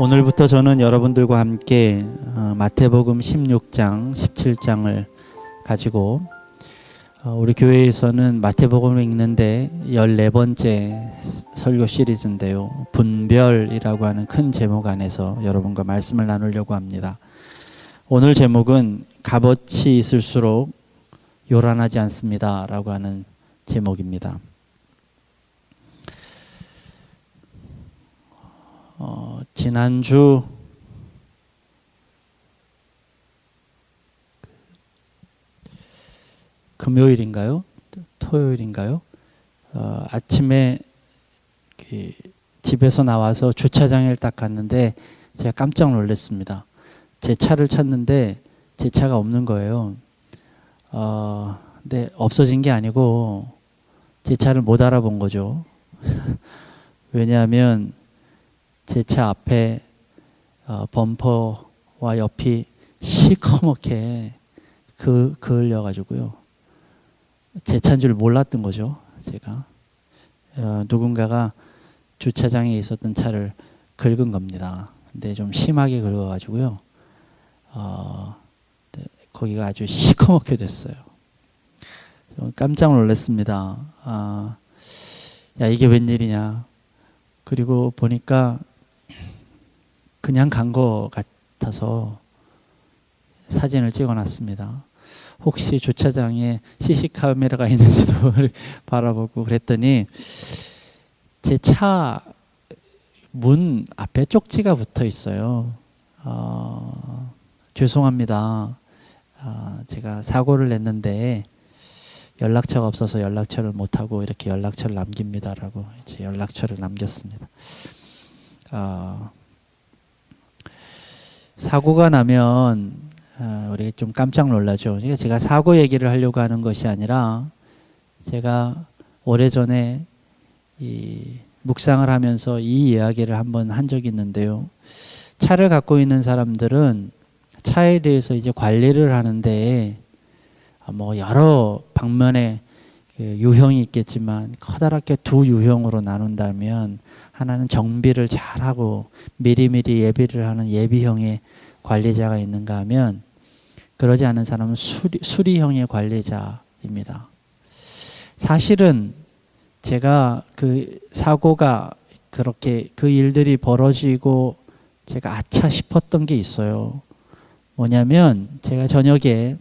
오늘부터 저는 여러분들과 함께 마태복음 16장, 17장을 가지고 우리 교회에서는 마태복음을 읽는데 14번째 설교 시리즈인데요. 분별이라고 하는 큰 제목 안에서 여러분과 말씀을 나누려고 합니다. 오늘 제목은 값어치 있을수록 요란하지 않습니다 라고 하는 제목입니다. 지난주 금요일인가요? 토요일인가요? 아침에 집에서 나와서 주차장을 딱 갔는데 제가 깜짝 놀랐습니다. 제 차를 찾는데 제 차가 없는 거예요. 근데 없어진 게 아니고 제 차를 못 알아본 거죠. 왜냐하면 제 차 앞에 범퍼와 옆이 시커멓게 그을려가지고요. 제 차인 줄 몰랐던 거죠. 제가 누군가가 주차장에 있었던 차를 긁은 겁니다. 근데 좀 심하게 긁어가지고요. 거기가 아주 시커멓게 됐어요. 깜짝 놀랐습니다. 야, 이게 웬일이냐. 그리고 보니까 그냥 간 거 같아서 사진을 찍어놨습니다. 혹시 주차장에 CC 카메라가 있는지도 바라보고 그랬더니 제 차 문 앞에 쪽지가 붙어 있어요. 죄송합니다. 제가 사고를 냈는데 연락처가 없어서 연락처를 못하고 이렇게 연락처를 남깁니다라고 제 연락처를 남겼습니다. 사고가 나면 우리 좀 깜짝 놀라죠. 제가 사고 얘기를 하려고 하는 것이 아니라 제가 오래전에 이 묵상을 하면서 이 이야기를 한번 한 적이 있는데요. 차를 갖고 있는 사람들은 차에 대해서 이제 관리를 하는데 뭐 여러 방면의 유형이 있겠지만 커다랗게 두 유형으로 나눈다면 하나는 정비를 잘하고 미리미리 예비를 하는 예비형의 관리자가 있는가 하면 그러지 않은 사람은 수리형의 관리자입니다. 사실은 제가 그 사고가 그렇게 그 일들이 벌어지고 제가 아차 싶었던 게 있어요. 뭐냐면 제가 저녁에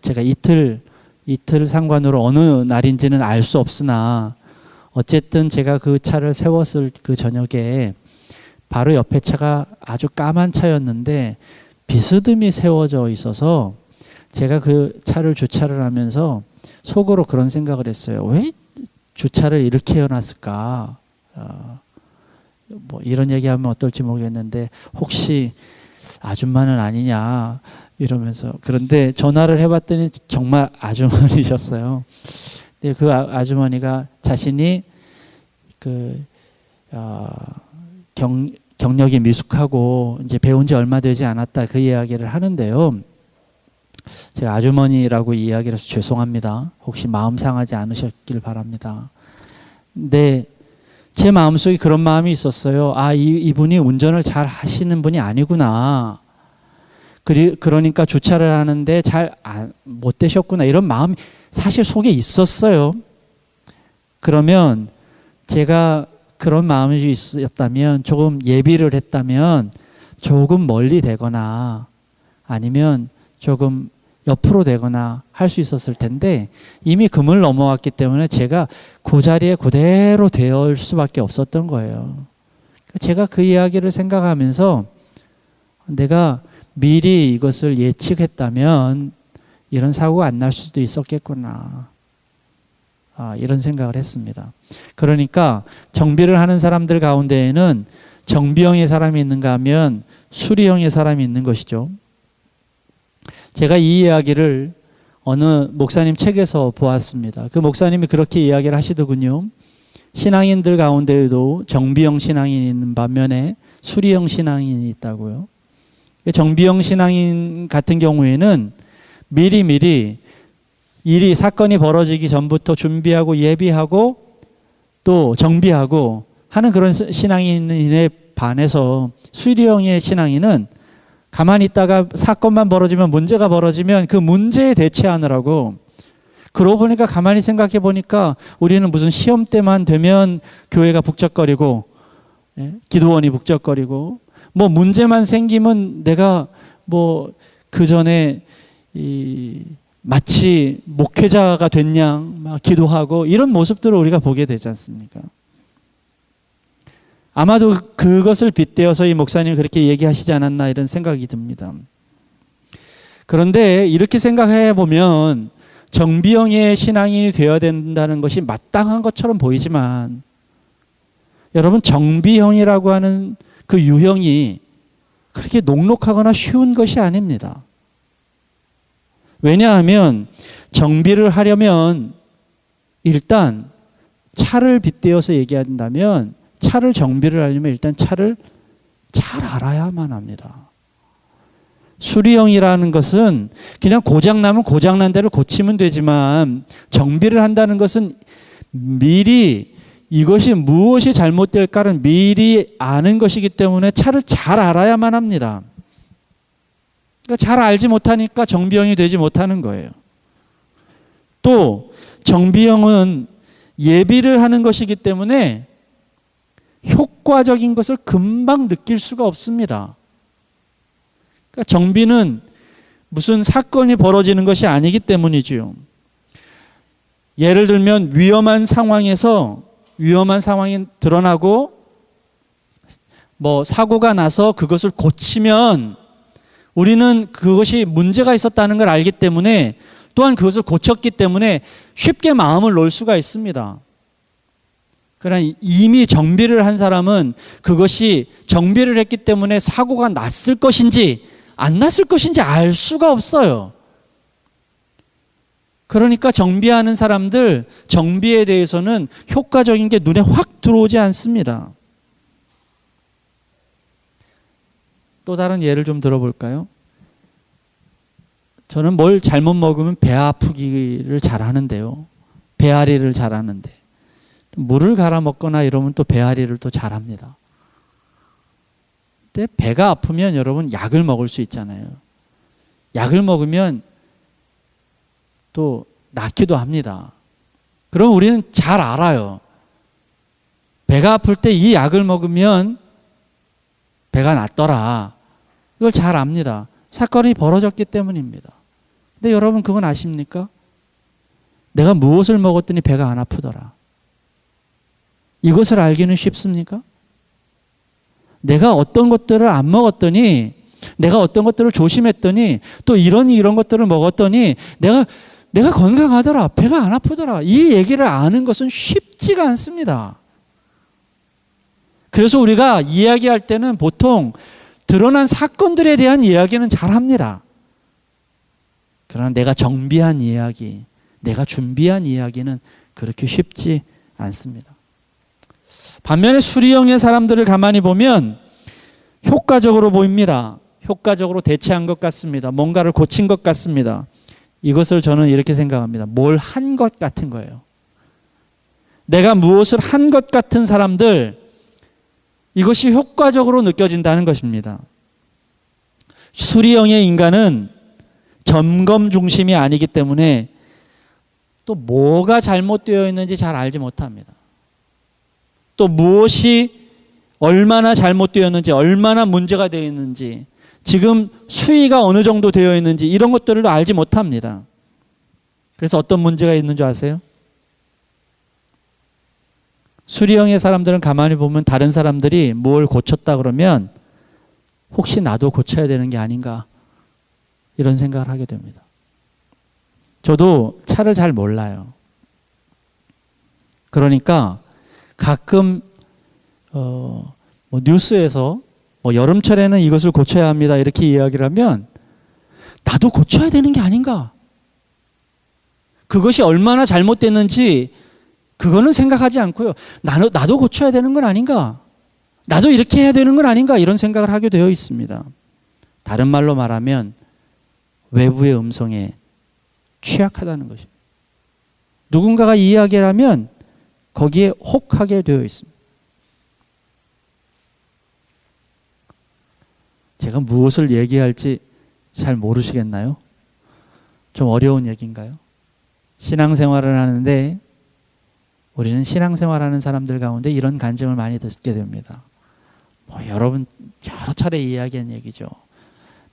제가 이틀 상관으로 어느 날인지는 알 수 없으나 어쨌든 제가 그 차를 세웠을 그 저녁에 바로 옆에 차가 아주 까만 차였는데 비스듬히 세워져 있어서 제가 그 차를 주차를 하면서 속으로 그런 생각을 했어요. 왜 주차를 이렇게 해놨을까? 뭐 이런 얘기하면 어떨지 모르겠는데 혹시 아줌마는 아니냐 이러면서 그런데 전화를 해봤더니 정말 아주머니셨어요. 근데 그 아주머니가 자신이 경력이 미숙하고 이제 배운 지 얼마 되지 않았다 그 이야기를 하는데요. 제가 아주머니라고 이야기를 해서 죄송합니다. 혹시 마음 상하지 않으셨길 바랍니다. 근데 제 마음속에 그런 마음이 있었어요. 이분이 운전을 잘 하시는 분이 아니구나. 그러니까 주차를 하는데 잘 못 되셨구나. 이런 마음이 사실 속에 있었어요. 그러면 제가 그런 마음이 있었다면 조금 예비를 했다면 조금 멀리 되거나 아니면 조금 옆으로 되거나 할 수 있었을 텐데 이미 금을 넘어왔기 때문에 제가 그 자리에 그대로 되어 수밖에 없었던 거예요. 제가 그 이야기를 생각하면서 내가 미리 이것을 예측했다면 이런 사고가 안 날 수도 있었겠구나. 이런 생각을 했습니다. 그러니까 정비를 하는 사람들 가운데에는 정비형의 사람이 있는가 하면 수리형의 사람이 있는 것이죠. 제가 이 이야기를 어느 목사님 책에서 보았습니다. 그 목사님이 그렇게 이야기를 하시더군요. 신앙인들 가운데에도 정비형 신앙인이 있는 반면에 수리형 신앙인이 있다고요. 정비형 신앙인 같은 경우에는 미리미리 사건이 벌어지기 전부터 준비하고 예비하고 또 정비하고 하는 그런 신앙인에 반해서 수리형의 신앙인은 가만히 있다가 사건만 벌어지면, 문제가 벌어지면 그 문제에 대처하느라고, 그러고 보니까 가만히 생각해 보니까 우리는 무슨 시험 때만 되면 교회가 북적거리고, 기도원이 북적거리고, 뭐 문제만 생기면 내가 뭐 그 전에 마치 목회자가 된 양 막 기도하고, 이런 모습들을 우리가 보게 되지 않습니까? 아마도 그것을 빗대어서 이 목사님이 그렇게 얘기하시지 않았나, 이런 생각이 듭니다. 그런데 이렇게 생각해 보면 정비형의 신앙인이 되어야 된다는 것이 마땅한 것처럼 보이지만, 여러분, 정비형이라고 하는 그 유형이 그렇게 녹록하거나 쉬운 것이 아닙니다. 왜냐하면 정비를 하려면 일단 차를 빗대어서 얘기한다면, 차를 정비를 하려면 일단 차를 잘 알아야만 합니다. 수리형이라는 것은 그냥 고장나면 고장난 대로 고치면 되지만, 정비를 한다는 것은 미리 이것이 무엇이 잘못될까를 미리 아는 것이기 때문에 차를 잘 알아야만 합니다. 그러니까 잘 알지 못하니까 정비형이 되지 못하는 거예요. 또 정비형은 예비를 하는 것이기 때문에 효과적인 것을 금방 느낄 수가 없습니다. 그러니까 정비는 무슨 사건이 벌어지는 것이 아니기 때문이지요. 예를 들면 위험한 상황이 드러나고 뭐 사고가 나서 그것을 고치면 우리는 그것이 문제가 있었다는 걸 알기 때문에, 또한 그것을 고쳤기 때문에 쉽게 마음을 놓을 수가 있습니다. 그러나 이미 정비를 한 사람은 그것이 정비를 했기 때문에 사고가 났을 것인지 안 났을 것인지 알 수가 없어요. 그러니까 정비하는 사람들, 정비에 대해서는 효과적인 게 눈에 확 들어오지 않습니다. 또 다른 예를 좀 들어볼까요? 저는 뭘 잘못 먹으면 배 아프기를 잘 하는데요. 배앓이를 잘 하는데, 물을 갈아 먹거나 이러면 또 배앓이를 또 잘 합니다. 근데 배가 아프면 여러분 약을 먹을 수 있잖아요. 약을 먹으면 또 낫기도 합니다. 그럼 우리는 잘 알아요. 배가 아플 때 이 약을 먹으면 배가 낫더라. 이걸 잘 압니다. 사건이 벌어졌기 때문입니다. 근데 여러분 그건 아십니까? 내가 무엇을 먹었더니 배가 안 아프더라. 이것을 알기는 쉽습니까? 내가 어떤 것들을 안 먹었더니, 내가 어떤 것들을 조심했더니, 또 이런 것들을 먹었더니 내가 건강하더라, 배가 안 아프더라. 이 얘기를 아는 것은 쉽지가 않습니다. 그래서 우리가 이야기할 때는 보통 드러난 사건들에 대한 이야기는 잘 합니다. 그러나 내가 정비한 이야기, 내가 준비한 이야기는 그렇게 쉽지 않습니다. 반면에 수리형의 사람들을 가만히 보면 효과적으로 보입니다. 효과적으로 대처한 것 같습니다. 뭔가를 고친 것 같습니다. 이것을 저는 이렇게 생각합니다. 뭘 한 것 같은 거예요. 내가 무엇을 한 것 같은 사람들, 이것이 효과적으로 느껴진다는 것입니다. 수리형의 인간은 점검 중심이 아니기 때문에 또 뭐가 잘못되어 있는지 잘 알지 못합니다. 또 무엇이 얼마나 잘못되었는지, 얼마나 문제가 되어 있는지, 지금 수위가 어느 정도 되어 있는지 이런 것들을 알지 못합니다. 그래서 어떤 문제가 있는 줄 아세요? 수리형의 사람들은 가만히 보면 다른 사람들이 뭘 고쳤다 그러면 혹시 나도 고쳐야 되는 게 아닌가, 이런 생각을 하게 됩니다. 저도 차를 잘 몰라요. 그러니까 가끔 뉴스에서 여름철에는 이것을 고쳐야 합니다, 이렇게 이야기를 하면 나도 고쳐야 되는 게 아닌가, 그것이 얼마나 잘못됐는지 그거는 생각하지 않고요, 나도 고쳐야 되는 건 아닌가, 나도 이렇게 해야 되는 건 아닌가, 이런 생각을 하게 되어 있습니다. 다른 말로 말하면 외부의 음성에 취약하다는 것입니다. 누군가가 이야기를 하면 거기에 혹하게 되어 있습니다. 제가 무엇을 얘기할지 잘 모르시겠나요? 좀 어려운 얘기인가요? 신앙생활을 하는데 우리는 신앙생활하는 사람들 가운데 이런 간증을 많이 듣게 됩니다. 여러분 여러 차례 이야기한 얘기죠.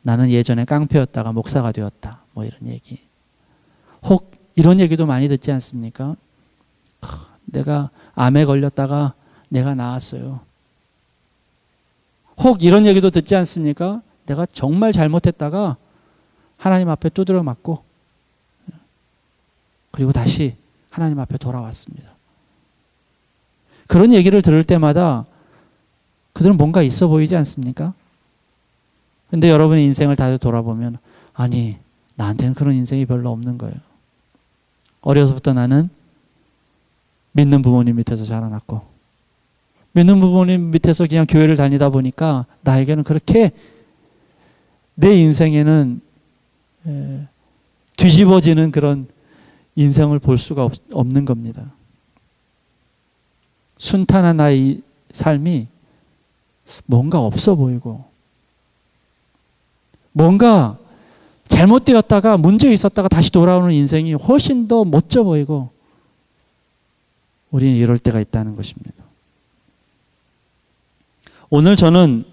나는 예전에 깡패였다가 목사가 되었다. 이런 얘기. 혹 이런 얘기도 많이 듣지 않습니까? 내가 암에 걸렸다가 내가 나았어요. 혹 이런 얘기도 듣지 않습니까? 내가 정말 잘못했다가 하나님 앞에 두드려 맞고 그리고 다시 하나님 앞에 돌아왔습니다. 그런 얘기를 들을 때마다 그들은 뭔가 있어 보이지 않습니까? 근데 여러분의 인생을 다시 돌아보면 아니 나한테는 그런 인생이 별로 없는 거예요. 어려서부터 나는 믿는 부모님 밑에서 자라났고 믿는 부모님 밑에서 그냥 교회를 다니다 보니까 나에게는 그렇게 내 인생에는 뒤집어지는 그런 인생을 볼 수가 없는 겁니다. 순탄한 나의 삶이 뭔가 없어 보이고 뭔가 잘못되었다가 문제 있었다가 다시 돌아오는 인생이 훨씬 더 멋져 보이고 우리는 이럴 때가 있다는 것입니다. 오늘 저는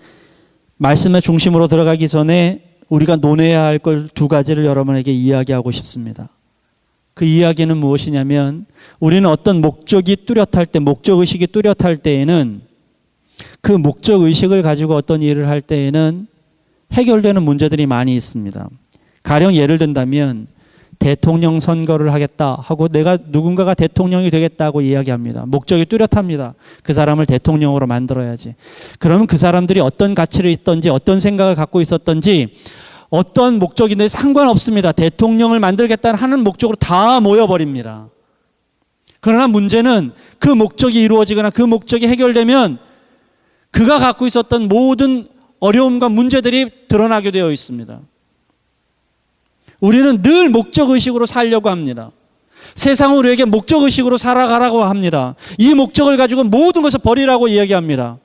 말씀의 중심으로 들어가기 전에 우리가 논해야 할 걸 두 가지를 여러분에게 이야기하고 싶습니다. 그 이야기는 무엇이냐면 우리는 어떤 목적이 뚜렷할 때, 목적의식이 뚜렷할 때에는 그 목적의식을 가지고 어떤 일을 할 때에는 해결되는 문제들이 많이 있습니다. 가령 예를 든다면 대통령 선거를 하겠다 하고 내가 누군가가 대통령이 되겠다고 이야기합니다. 목적이 뚜렷합니다. 그 사람을 대통령으로 만들어야지. 그러면 그 사람들이 어떤 가치를 있던지 어떤 생각을 갖고 있었던지 어떤 목적인지 상관없습니다. 대통령을 만들겠다는 하는 목적으로 다 모여버립니다. 그러나 문제는 그 목적이 이루어지거나 그 목적이 해결되면 그가 갖고 있었던 모든 어려움과 문제들이 드러나게 되어 있습니다. 우리는 늘 목적의식으로 살려고 합니다. 세상은 우리에게 목적의식으로 살아가라고 합니다. 이 목적을 가지고 모든 것을 버리라고 이야기합니다.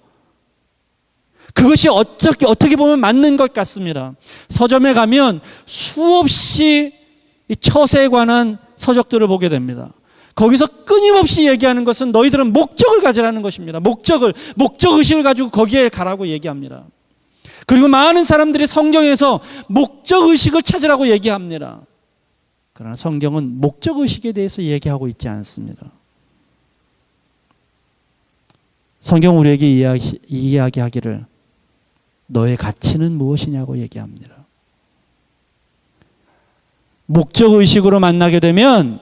그것이 어떻게 보면 맞는 것 같습니다. 서점에 가면 수없이 이 처세에 관한 서적들을 보게 됩니다. 거기서 끊임없이 얘기하는 것은 너희들은 목적을 가지라는 것입니다. 목적의식을 가지고 거기에 가라고 얘기합니다. 그리고 많은 사람들이 성경에서 목적의식을 찾으라고 얘기합니다. 그러나 성경은 목적의식에 대해서 얘기하고 있지 않습니다. 성경 우리에게 이야기하기를 너의 가치는 무엇이냐고 얘기합니다. 목적의식으로 만나게 되면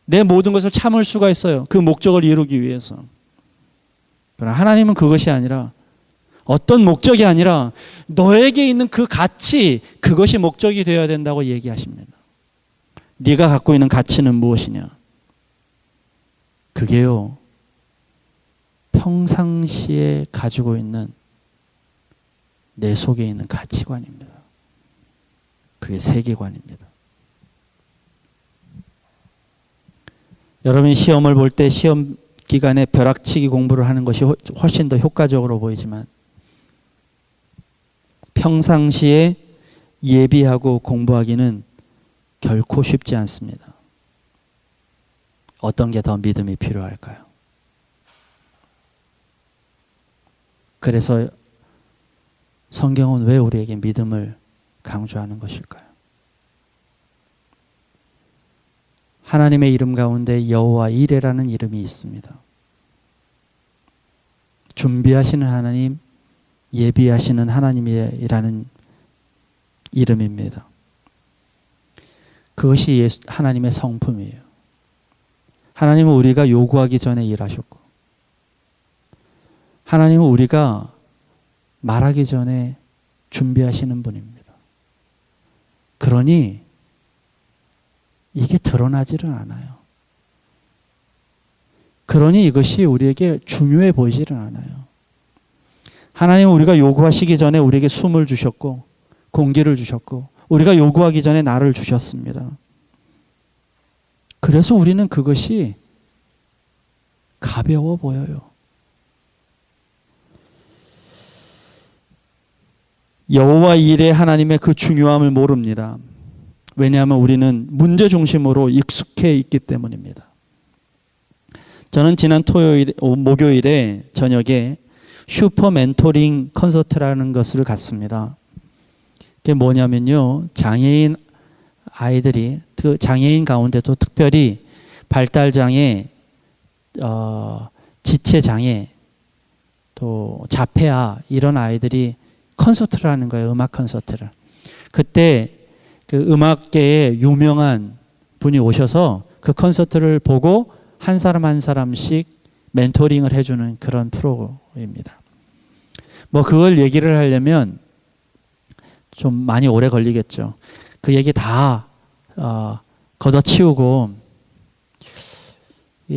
내 모든 것을 참을 수가 있어요. 그 목적을 이루기 위해서. 그러나 하나님은 그것이 아니라 어떤 목적이 아니라 너에게 있는 그 가치, 그것이 목적이 되어야 된다고 얘기하십니다. 네가 갖고 있는 가치는 무엇이냐? 그게요, 평상시에 가지고 있는 내 속에 있는 가치관입니다. 그게 세계관입니다. 여러분이 시험을 볼 때 시험 기간에 벼락치기 공부를 하는 것이 훨씬 더 효과적으로 보이지만 평상시에 예비하고 공부하기는 결코 쉽지 않습니다. 어떤 게 더 믿음이 필요할까요? 그래서 성경은 왜 우리에게 믿음을 강조하는 것일까요? 하나님의 이름 가운데 여호와 이레라는 이름이 있습니다. 준비하시는 하나님, 예비하시는 하나님이라는 이름입니다. 그것이 하나님의 성품이에요. 하나님은 우리가 요구하기 전에 일하셨고 하나님은 우리가 말하기 전에 준비하시는 분입니다. 그러니 이게 드러나지를 않아요. 그러니 이것이 우리에게 중요해 보이지는 않아요. 하나님은 우리가 요구하시기 전에 우리에게 숨을 주셨고 공기를 주셨고 우리가 요구하기 전에 나를 주셨습니다. 그래서 우리는 그것이 가벼워 보여요. 여호와 일에 하나님의 그 중요함을 모릅니다. 왜냐하면 우리는 문제 중심으로 익숙해 있기 때문입니다. 저는 지난 목요일에 저녁에 슈퍼 멘토링 콘서트라는 것을 갔습니다. 그게 뭐냐면요, 장애인 아이들이, 그 장애인 가운데도 특별히 발달장애, 지체장애, 또 자폐아 이런 아이들이 콘서트를 하는 거예요. 음악 콘서트를. 그때 그 음악계에 유명한 분이 오셔서 그 콘서트를 보고 한 사람 한 사람씩 멘토링을 해주는 그런 프로입니다. 뭐 그걸 얘기를 하려면 좀 많이 오래 걸리겠죠. 그 얘기 다 걷어치우고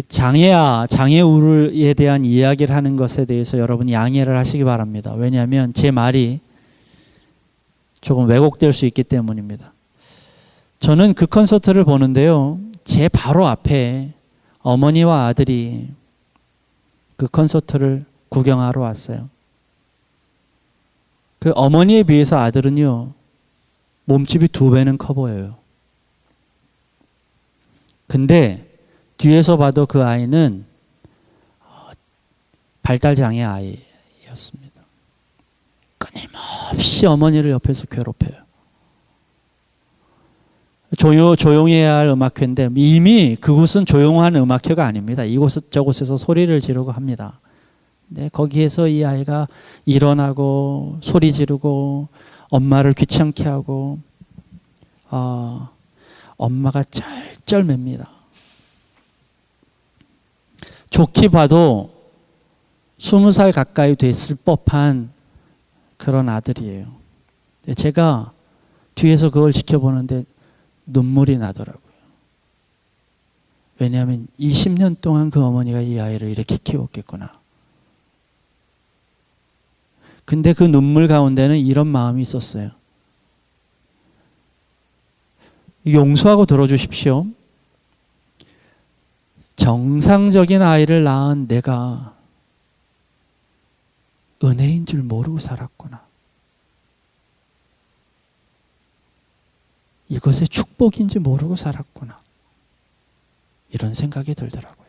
장애우에 대한 이야기를 하는 것에 대해서 여러분 양해를 하시기 바랍니다. 왜냐하면 제 말이 조금 왜곡될 수 있기 때문입니다. 저는 그 콘서트를 보는데요, 제 바로 앞에 어머니와 아들이 그 콘서트를 구경하러 왔어요. 그 어머니에 비해서 아들은요, 몸집이 2배는 커 보여요. 근데 뒤에서 봐도 그 아이는 발달장애 아이였습니다. 끊임없이 어머니를 옆에서 괴롭혀요. 조용해야 할 음악회인데 이미 그곳은 조용한 음악회가 아닙니다. 저곳에서 소리를 지르고 합니다. 네, 거기에서 이 아이가 일어나고 소리 지르고 엄마를 귀찮게 하고 엄마가 쩔쩔맵니다. 좋게 봐도 20살 가까이 됐을 법한 그런 아들이에요. 제가 뒤에서 그걸 지켜보는데 눈물이 나더라고요. 왜냐하면 20년 동안 그 어머니가 이 아이를 이렇게 키웠겠구나. 근데 그 눈물 가운데는 이런 마음이 있었어요. 용서하고 들어주십시오. 정상적인 아이를 낳은 내가 은혜인 줄 모르고 살았구나. 이것의 축복인지 모르고 살았구나. 이런 생각이 들더라고요.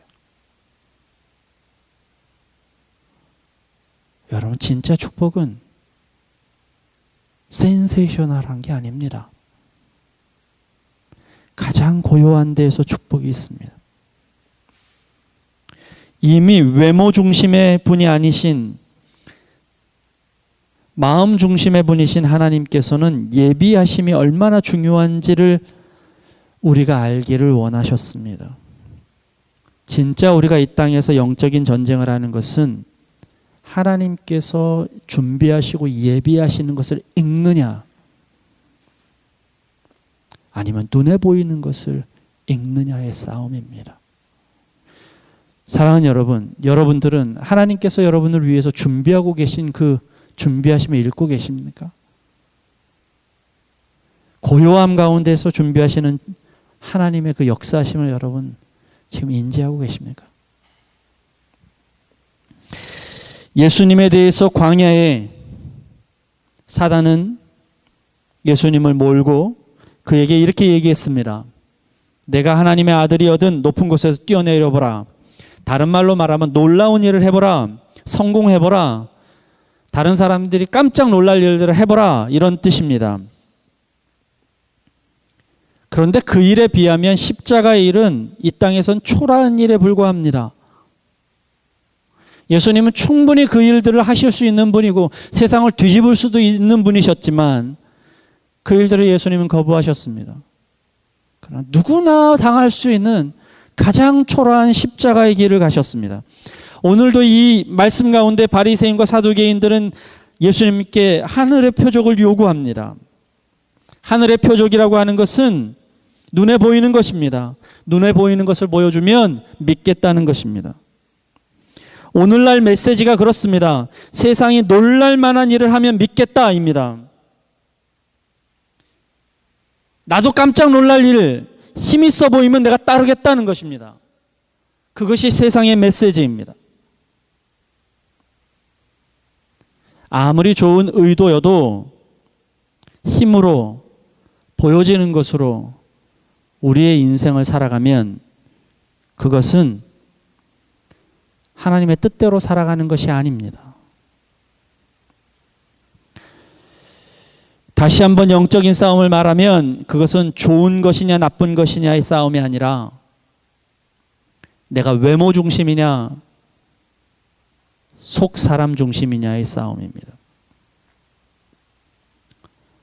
여러분, 진짜 축복은 센세이셔널한 게 아닙니다. 가장 고요한 데에서 축복이 있습니다. 이미 외모 중심의 분이 아니신 마음 중심의 분이신 하나님께서는 예비하심이 얼마나 중요한지를 우리가 알기를 원하셨습니다. 진짜 우리가 이 땅에서 영적인 전쟁을 하는 것은 하나님께서 준비하시고 예비하시는 것을 읽느냐, 아니면 눈에 보이는 것을 읽느냐의 싸움입니다. 사랑하는 여러분, 여러분들은 하나님께서 여러분을 위해서 준비하고 계신 그 준비하심을 읽고 계십니까? 고요함 가운데서 준비하시는 하나님의 그 역사하심을 여러분 지금 인지하고 계십니까? 예수님에 대해서 광야에 사단은 예수님을 몰고 그에게 이렇게 얘기했습니다. 내가 하나님의 아들이거든 높은 곳에서 뛰어내려 보라. 다른 말로 말하면 놀라운 일을 해보라. 성공해보라. 다른 사람들이 깜짝 놀랄 일들을 해보라. 이런 뜻입니다. 그런데 그 일에 비하면 십자가의 일은 이 땅에선 초라한 일에 불과합니다. 예수님은 충분히 그 일들을 하실 수 있는 분이고 세상을 뒤집을 수도 있는 분이셨지만 그 일들을 예수님은 거부하셨습니다. 그러나 누구나 당할 수 있는 가장 초라한 십자가의 길을 가셨습니다. 오늘도 이 말씀 가운데 바리새인과 사두개인들은 예수님께 하늘의 표적을 요구합니다. 하늘의 표적이라고 하는 것은 눈에 보이는 것입니다. 눈에 보이는 것을 보여주면 믿겠다는 것입니다. 오늘날 메시지가 그렇습니다. 세상이 놀랄 만한 일을 하면 믿겠다입니다. 나도 깜짝 놀랄 일, 힘 있어 보이면 내가 따르겠다는 것입니다. 그것이 세상의 메시지입니다. 아무리 좋은 의도여도 힘으로 보여지는 것으로 우리의 인생을 살아가면 그것은 하나님의 뜻대로 살아가는 것이 아닙니다. 다시 한번 영적인 싸움을 말하면 그것은 좋은 것이냐 나쁜 것이냐의 싸움이 아니라 내가 외모 중심이냐 속 사람 중심이냐의 싸움입니다.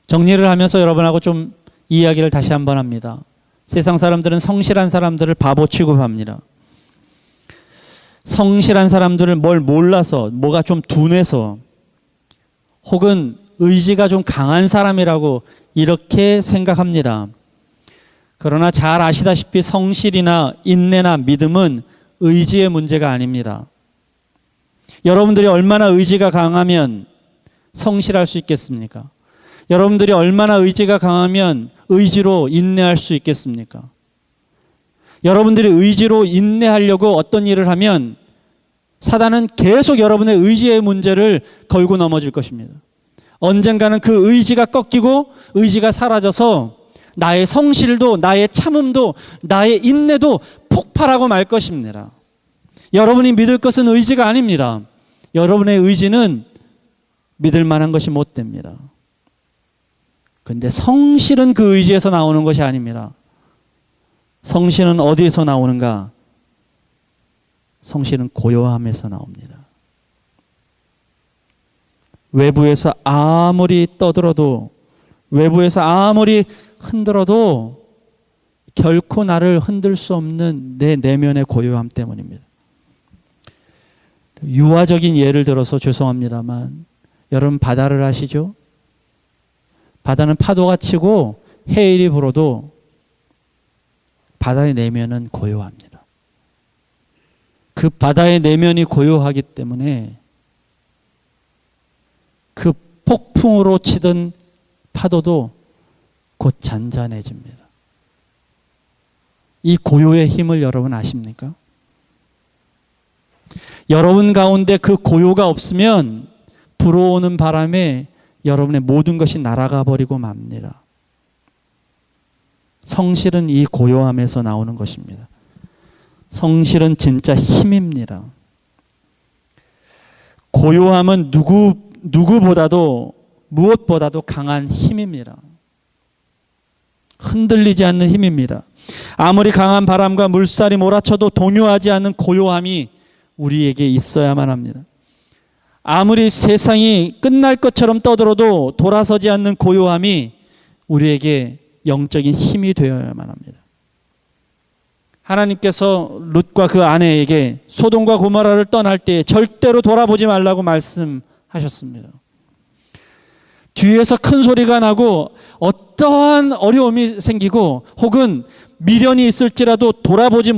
정리를 하면서 여러분하고 좀 이야기를 다시 한번 합니다. 세상 사람들은 성실한 사람들을 바보 취급합니다. 성실한 사람들을 뭘 몰라서 뭐가 좀 둔해서 혹은 의지가 좀 강한 사람이라고 이렇게 생각합니다. 그러나 잘 아시다시피 성실이나 인내나 믿음은 의지의 문제가 아닙니다. 여러분들이 얼마나 의지가 강하면 성실할 수 있겠습니까? 여러분들이 얼마나 의지가 강하면 의지로 인내할 수 있겠습니까? 여러분들이 의지로 인내하려고 어떤 일을 하면 사단은 계속 여러분의 의지의 문제를 걸고 넘어질 것입니다. 언젠가는 그 의지가 꺾이고 의지가 사라져서 나의 성실도 나의 참음도 나의 인내도 폭발하고 말 것입니다. 여러분이 믿을 것은 의지가 아닙니다. 여러분의 의지는 믿을 만한 것이 못 됩니다. 그런데 성실은 그 의지에서 나오는 것이 아닙니다. 성실은 어디에서 나오는가? 성실은 고요함에서 나옵니다. 외부에서 아무리 떠들어도 외부에서 아무리 흔들어도 결코 나를 흔들 수 없는 내 내면의 고요함 때문입니다. 유화적인 예를 들어서 죄송합니다만 여러분 바다를 아시죠? 바다는 파도가 치고 해일이 불어도 바다의 내면은 고요합니다. 그 바다의 내면이 고요하기 때문에 그 폭풍으로 치던 파도도 곧 잔잔해집니다. 이 고요의 힘을 여러분 아십니까? 여러분 가운데 그 고요가 없으면 불어오는 바람에 여러분의 모든 것이 날아가 버리고 맙니다. 성실은 이 고요함에서 나오는 것입니다. 성실은 진짜 힘입니다. 고요함은 누구보다도 무엇보다도 강한 힘입니다. 흔들리지 않는 힘입니다. 아무리 강한 바람과 물살이 몰아쳐도 동요하지 않는 고요함이 우리에게 있어야만 합니다. 아무리 세상이 끝날 것처럼 떠들어도 돌아서지 않는 고요함이 우리에게 영적인 힘이 되어야만 합니다. 하나님께서 룻과 그 아내에게 소돔과 고모라를 떠날 때 절대로 돌아보지 말라고 말씀하셨습니다. 뒤에서 큰 소리가 나고 어떠한 어려움이 생기고 혹은 미련이 있을지라도 돌아보지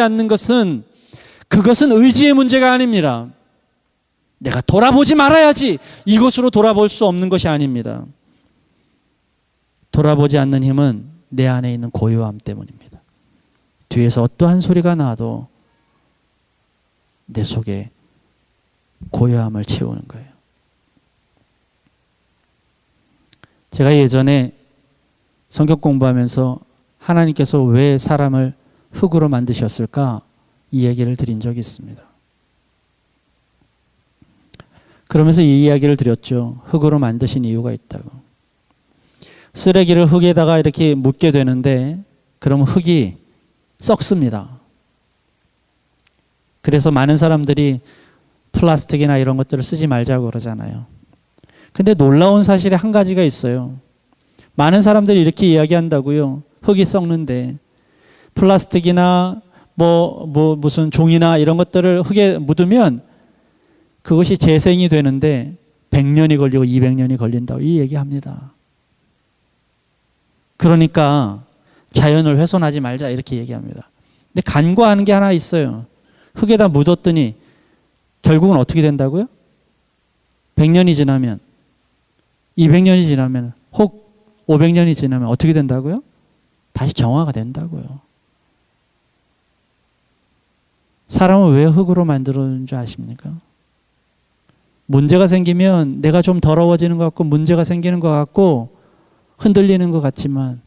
않는 것은 그것은 의지의 문제가 아닙니다. 내가 돌아보지 말아야지 이곳으로 돌아볼 수 없는 것이 아닙니다. 돌아보지 않는 힘은 내 안에 있는 고요함 때문입니다. 뒤에서 어떠한 소리가 나도 내 속에 고요함을 채우는 거예요. 제가 예전에 성경 공부하면서 하나님께서 왜 사람을 흙으로 만드셨을까? 이 얘기를 드린 적이 있습니다. 그러면서 이 이야기를 드렸죠. 흙으로 만드신 이유가 있다고. 쓰레기를 흙에다가 이렇게 묻게 되는데 그럼 흙이 썩습니다. 그래서 많은 사람들이 플라스틱이나 이런 것들을 쓰지 말자고 그러잖아요. 근데 놀라운 사실이 한 가지가 있어요. 많은 사람들이 이렇게 이야기한다고요. 흙이 썩는데 플라스틱이나 무슨 종이나 이런 것들을 흙에 묻으면 그것이 재생이 되는데 100년이 걸리고 200년이 걸린다고 이 얘기합니다. 그러니까 자연을 훼손하지 말자 이렇게 얘기합니다. 근데 간과하는 게 하나 있어요. 흙에다 묻었더니 결국은 어떻게 된다고요? 100년이 지나면 200년이 지나면 혹 500년이 지나면 어떻게 된다고요? 다시 정화가 된다고요. 사람을 왜 흙으로 만들었는 줄 아십니까? 문제가 생기면 내가 좀 더러워지는 것 같고 문제가 생기는 것 같고 흔들리는 것 같지만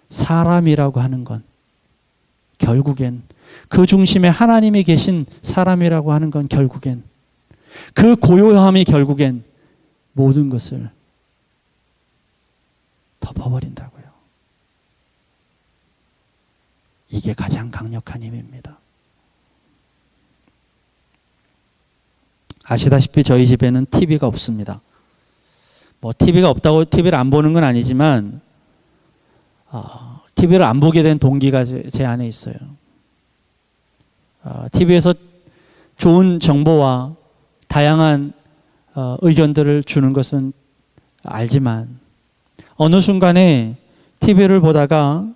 사람이라고 하는 건 결국엔 그 중심에 하나님이 계신 사람이라고 하는 건 결국엔 그 고요함이 결국엔 모든 것을 덮어버린다고요. 이게 가장 강력한 힘입니다. 아시다시피 저희 집에는 TV가 없습니다. 뭐 TV가 없다고 TV를 안 보는 건 아니지만 TV를 안 보게 된 동기가 제 안에 있어요. TV에서 좋은 정보와 다양한 의견들을 주는 것은 알지만 어느 순간에 TV를 보다가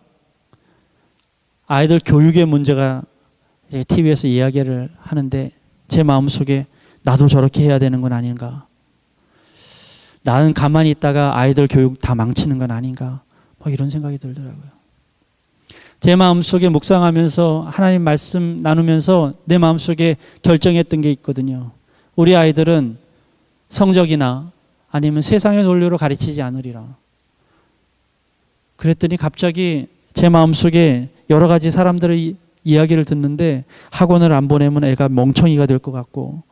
아이들 교육의 문제가 TV에서 이야기를 하는데 제 마음속에 나도 저렇게 해야 되는 건 아닌가? 나는 가만히 있다가 아이들 교육 다 망치는 건 아닌가? 뭐 이런 생각이 들더라고요. 제 마음속에 묵상하면서 하나님 말씀 나누면서 내 마음속에 결정했던 게 있거든요. 우리 아이들은 성적이나 아니면 세상의 논리로 가르치지 않으리라. 그랬더니 갑자기 제 마음속에 여러 가지 사람들의 이야기를 듣는데 학원을 안 보내면 애가 멍청이가 될 것 같고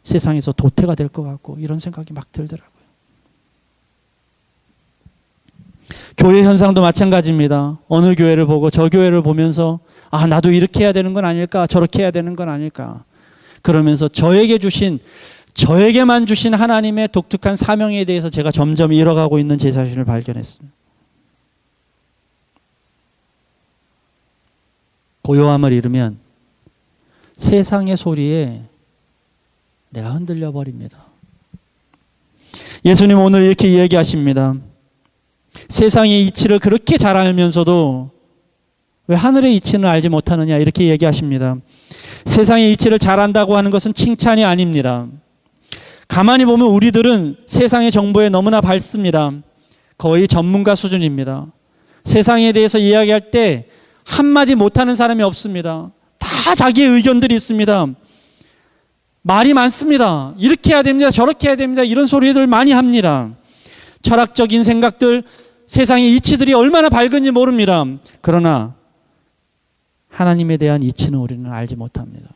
세상에서 도태가 될 것 같고 이런 생각이 막 들더라고요. 교회 현상도 마찬가지입니다. 어느 교회를 보고 저 교회를 보면서 나도 이렇게 해야 되는 건 아닐까 저렇게 해야 되는 건 아닐까 그러면서 저에게만 주신 하나님의 독특한 사명에 대해서 제가 점점 잃어가고 있는 제 자신을 발견했습니다. 고요함을 잃으면 세상의 소리에 내가 흔들려 버립니다. 예수님 오늘 이렇게 이야기하십니다. 세상의 이치를 그렇게 잘 알면서도 왜 하늘의 이치는 알지 못하느냐 이렇게 얘기하십니다. 세상의 이치를 잘 안다고 하는 것은 칭찬이 아닙니다. 가만히 보면 우리들은 세상의 정보에 너무나 밝습니다. 거의 전문가 수준입니다. 세상에 대해서 이야기할 때 한마디 못하는 사람이 없습니다. 다 자기의 의견들이 있습니다. 말이 많습니다. 이렇게 해야 됩니다. 저렇게 해야 됩니다. 이런 소리들 많이 합니다. 철학적인 생각들, 세상의 이치들이 얼마나 밝은지 모릅니다. 그러나 하나님에 대한 이치는 우리는 알지 못합니다.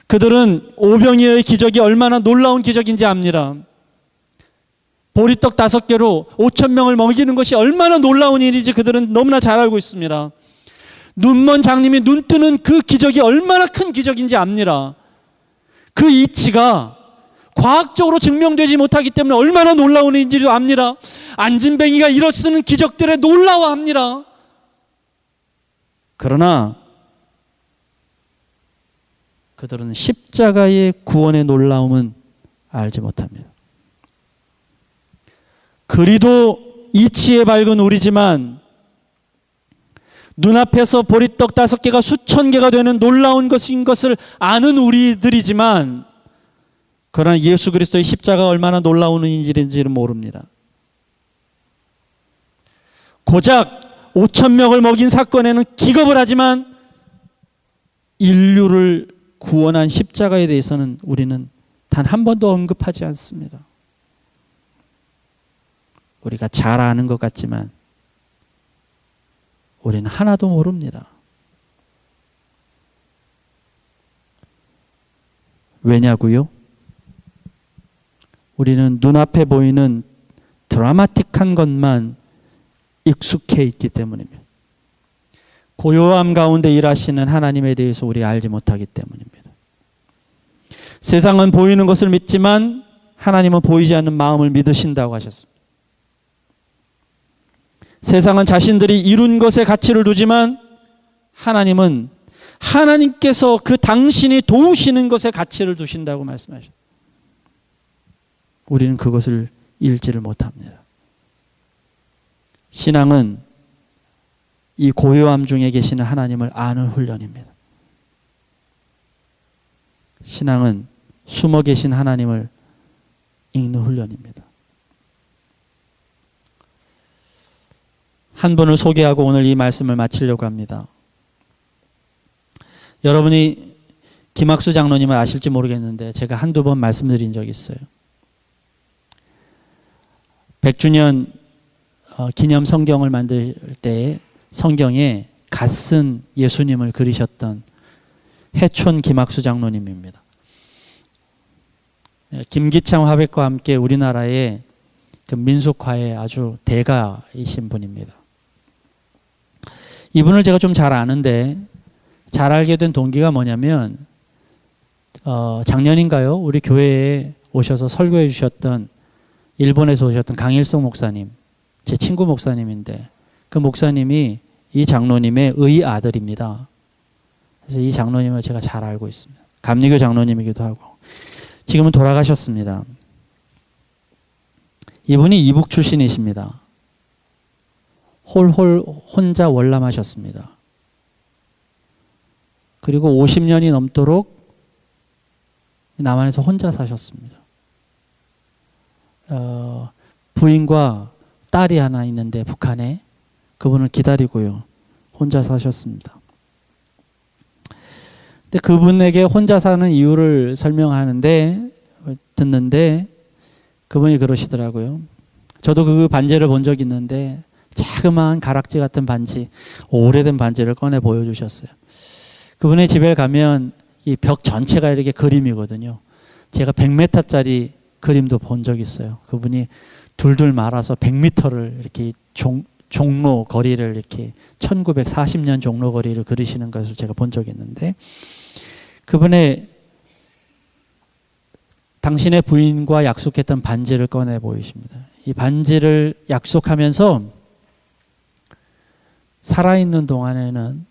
그들은 오병이어의 기적이 얼마나 놀라운 기적인지 압니다. 보리떡 5개로 5,000명을 먹이는 것이 얼마나 놀라운 일인지 그들은 너무나 잘 알고 있습니다. 눈먼 장님이 눈 뜨는 그 기적이 얼마나 큰 기적인지 압니다. 그 이치가 과학적으로 증명되지 못하기 때문에 얼마나 놀라운 일인지도 압니다. 안진뱅이가 일어서는 기적들에 놀라워합니다. 그러나 그들은 십자가의 구원의 놀라움은 알지 못합니다. 그리도 이치에 밝은 우리지만 눈앞에서 보리떡 5개가 수천 개가 되는 놀라운 것인 것을 아는 우리들이지만 그러나 예수 그리스도의 십자가가 얼마나 놀라운 일인지는 모릅니다. 고작 5,000명을 먹인 사건에는 기겁을 하지만 인류를 구원한 십자가에 대해서는 우리는 단 한 번도 언급하지 않습니다. 우리가 잘 아는 것 같지만 우리는 하나도 모릅니다. 왜냐고요? 우리는 눈앞에 보이는 드라마틱한 것만 익숙해 있기 때문입니다. 고요함 가운데 일하시는 하나님에 대해서 우리 알지 못하기 때문입니다. 세상은 보이는 것을 믿지만 하나님은 보이지 않는 마음을 믿으신다고 하셨습니다. 세상은 자신들이 이룬 것에 가치를 두지만 하나님은 하나님께서 그 당신이 도우시는 것에 가치를 두신다고 말씀하셨습니다. 우리는 그것을 읽지를 못합니다. 신앙은 이 고요함 중에 계시는 하나님을 아는 훈련입니다. 신앙은 숨어 계신 하나님을 읽는 훈련입니다. 한 분을 소개하고 오늘 이 말씀을 마치려고 합니다. 여러분이 김학수 장로님을 아실지 모르겠는데 제가 한두 번 말씀드린 적이 있어요. 100주년 기념 성경을 만들 때 성경에 갓쓴 예수님을 그리셨던 해촌 김학수 장로님입니다. 김기창 화백과 함께 우리나라의 그 민속화의 아주 대가이신 분입니다. 이분을 제가 좀 잘 아는데, 잘 알게 된 동기가 뭐냐면 작년인가요? 우리 교회에 오셔서 설교해 주셨던, 일본에서 오셨던 강일성 목사님, 제 친구 목사님인데, 그 목사님이 이 장로님의 의 아들입니다. 그래서 이 장로님을 제가 잘 알고 있습니다. 감리교 장로님이기도 하고. 지금은 돌아가셨습니다. 이분이 이북 출신이십니다. 홀홀 혼자 월남하셨습니다. 그리고 50년이 넘도록 남한에서 혼자 사셨습니다. 부인과 딸이 하나 있는데 북한에, 그분을 기다리고요 혼자 사셨습니다. 근데 그분에게 혼자 사는 이유를 설명하는데, 듣는데 그분이 그러시더라고요. 저도 그 반지를 본 적이 있는데 자그마한 가락지 같은 반지, 오래된 반지를 꺼내 보여주셨어요. 그분의 집에 가면 이 벽 전체가 이렇게 그림이거든요. 제가 100m짜리 그림도 본 적 있어요. 그분이 둘둘 말아서 100m를 이렇게 종로 거리를 이렇게 1940년 종로 거리를 그리시는 것을 제가 본 적이 있는데, 그분의 당신의 부인과 약속했던 반지를 꺼내 보이십니다. 이 반지를 약속하면서 살아있는 동안에는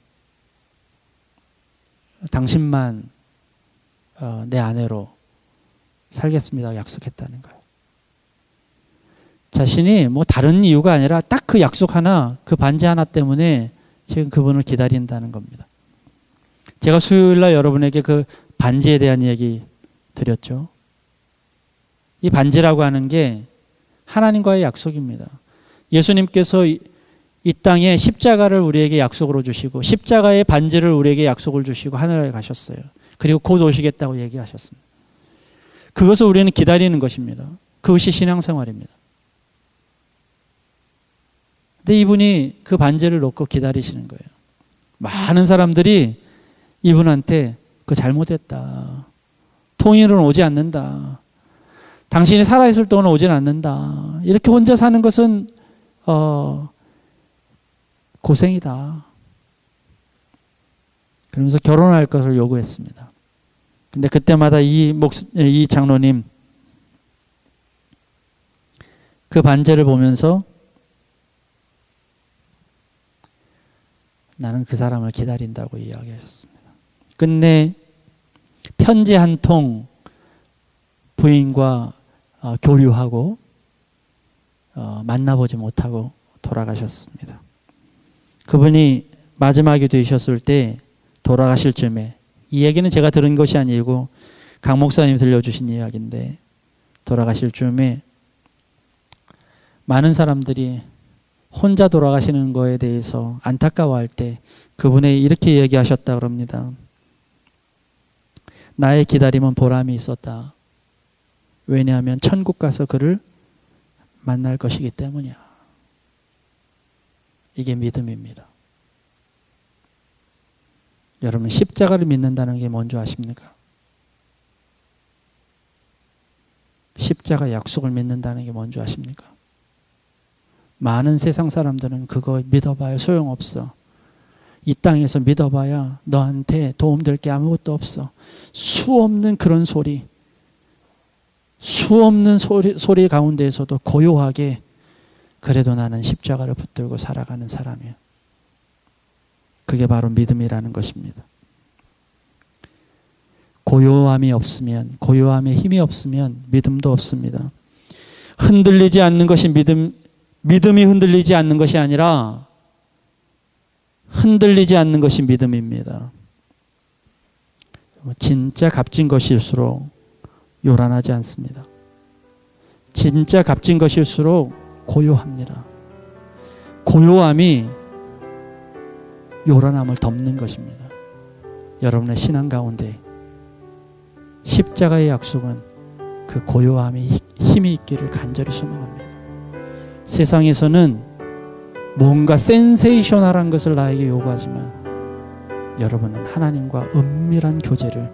당신만 내 아내로 살겠습니다 약속했다는 거예요. 자신이 뭐 다른 이유가 아니라 딱 그 약속 하나, 그 반지 하나 때문에 지금 그분을 기다린다는 겁니다. 제가 수요일날 여러분에게 그 반지에 대한 이야기 드렸죠. 이 반지라고 하는 게 하나님과의 약속입니다. 예수님께서 이 땅에 십자가를 우리에게 약속으로 주시고, 십자가의 반지를 우리에게 약속을 주시고 하늘에 가셨어요. 그리고 곧 오시겠다고 얘기하셨습니다. 그것을 우리는 기다리는 것입니다. 그것이 신앙생활입니다. 근데 이분이 그 반지를 놓고 기다리시는 거예요. 많은 사람들이 이분한테 그 잘못했다, 통일은 오지 않는다, 당신이 살아있을 동안 오진 않는다, 이렇게 혼자 사는 것은 고생이다, 그러면서 결혼할 것을 요구했습니다. 근데 그때마다 이 장로님 그 반지를 보면서 나는 그 사람을 기다린다고 이야기하셨습니다. 끝내 편지 한 통 부인과 교류하고 만나보지 못하고 돌아가셨습니다. 그분이 마지막이 되셨을 때, 돌아가실 쯤에, 이 얘기는 제가 들은 것이 아니고 강 목사님이 들려주신 이야기인데, 돌아가실 쯤에 많은 사람들이 혼자 돌아가시는 거에 대해서 안타까워할 때 그분이 이렇게 얘기하셨다 그럽니다. 나의 기다림은 보람이 있었다. 왜냐하면 천국 가서 그를 만날 것이기 때문이야. 이게 믿음입니다. 여러분, 십자가를 믿는다는 게 뭔지 아십니까? 십자가 약속을 믿는다는 게 뭔지 아십니까? 많은 세상 사람들은 그거 믿어봐야 소용없어. 이 땅에서 믿어봐야 너한테 도움될 게 아무것도 없어. 수없는 그런 소리, 수없는 소리 가운데에서도 고요하게 그래도 나는 십자가를 붙들고 살아가는 사람이에요. 그게 바로 믿음이라는 것입니다. 고요함이 없으면, 고요함에 힘이 없으면 믿음도 없습니다. 흔들리지 않는 것이 믿음이 흔들리지 않는 것이 아니라 흔들리지 않는 것이 믿음입니다. 진짜 값진 것일수록 요란하지 않습니다. 진짜 값진 것일수록 고요합니다. 고요함이 요란함을 덮는 것입니다. 여러분의 신앙 가운데 십자가의 약속은 그 고요함이 힘이 있기를 간절히 소망합니다. 세상에서는 뭔가 센세이셔널한 것을 나에게 요구하지만 여러분은 하나님과 은밀한 교제를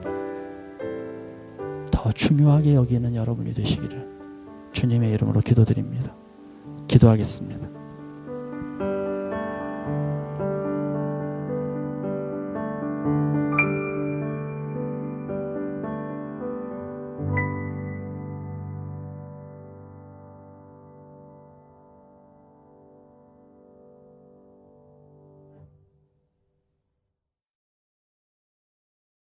더 중요하게 여기는 여러분이 되시기를 주님의 이름으로 기도드립니다. 기도하겠습니다.